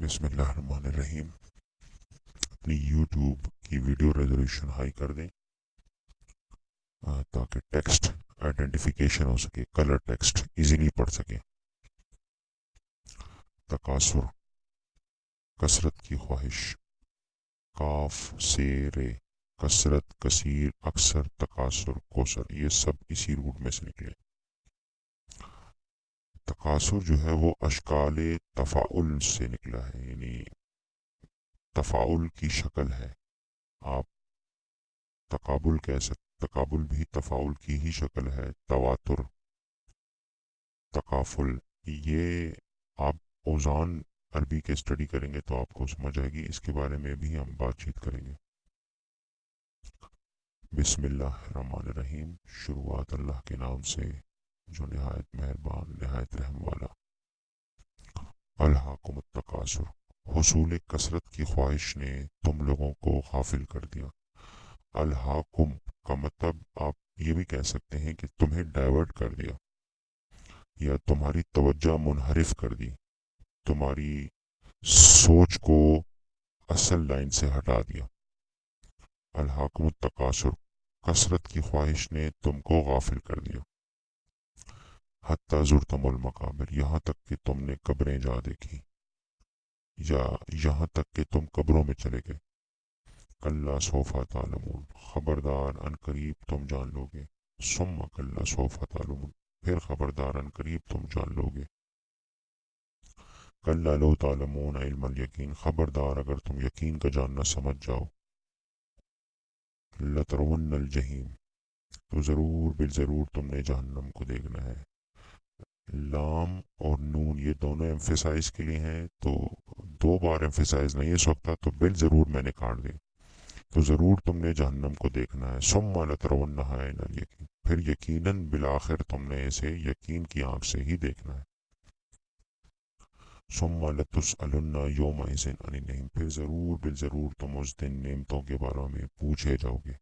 بسم اللہ الرحمن الرحیم۔ اپنی یوٹیوب کی ویڈیو ریزولوشن ہائی کر دیں تاکہ ٹیکسٹ آئیڈینٹیفیکیشن ہو سکے، کلر ٹیکسٹ ایزیلی پڑھ سکیں۔ تکاثر، کثرت کی خواہش، کاف سے رے، کثرت، کثیر، اکثر، تکاثر، کوثر، یہ سب اسی روٹ میں سے نکلے۔ تکاثر جو ہے وہ اشکال تفاعل سے نکلا ہے، یعنی تفاعل کی شکل ہے۔ آپ تقابل کہہ سکتے، تقابل بھی تفاعل کی ہی شکل ہے۔ تواتر، تکافل، یہ آپ اوزان عربی کے اسٹڈی کریں گے تو آپ کو سمجھ آئے گی، اس کے بارے میں بھی ہم بات چیت کریں گے۔ بسم اللہ الرحمن الرحیم، شروعات اللہ کے نام سے جو نہایت مہربان نہایت رحم والا۔ الہاکم التکاثر، حصول کثرت کی خواہش نے تم لوگوں کو غافل کر دیا۔ الہاکم کا مطلب آپ یہ بھی کہہ سکتے ہیں کہ تمہیں ڈائیورٹ کر دیا، یا تمہاری توجہ منحرف کر دی، تمہاری سوچ کو اصل لائن سے ہٹا دیا۔ الہاکم التکاثر، کثرت کی خواہش نے تم کو غافل کر دیا۔ حتی زرتم المقابر، یہاں تک کہ تم نے قبریں جا دیکھی، یا یہاں تک کہ تم قبروں میں چلے گئے۔ کلا سوف تعلمون، خبردار ان قریب تم جان لو گے۔ ثم کلا سوف تعلمون، پھر خبردار ان قریب تم جان لو گے۔ کلا لو تعلمون علم الیقین، خبردار اگر تم یقین کا جاننا سمجھ جاؤ۔ لترون الجحیم، تو ضرور بالضرور تم نے جہنم کو دیکھنا ہے۔ لام اور نون یہ دونوں ایمفیسائز کے لیے ہیں، تو دو بار ایمفیسائز نہیں اس وقت، تو بالضرور میں نے کاٹ دیا، تو ضرور تم نے جہنم کو دیکھنا ہے۔ ثم لترونہا عین الیقین، پھر یقیناً بالآخر تم نے اسے یقین کی آنکھ سے ہی دیکھنا ہے۔ ثم لتسألن یومئذ عن النعیم، پھر ضرور بالضرور تم اس دن نعمتوں کے بارے میں پوچھے جاؤ گے۔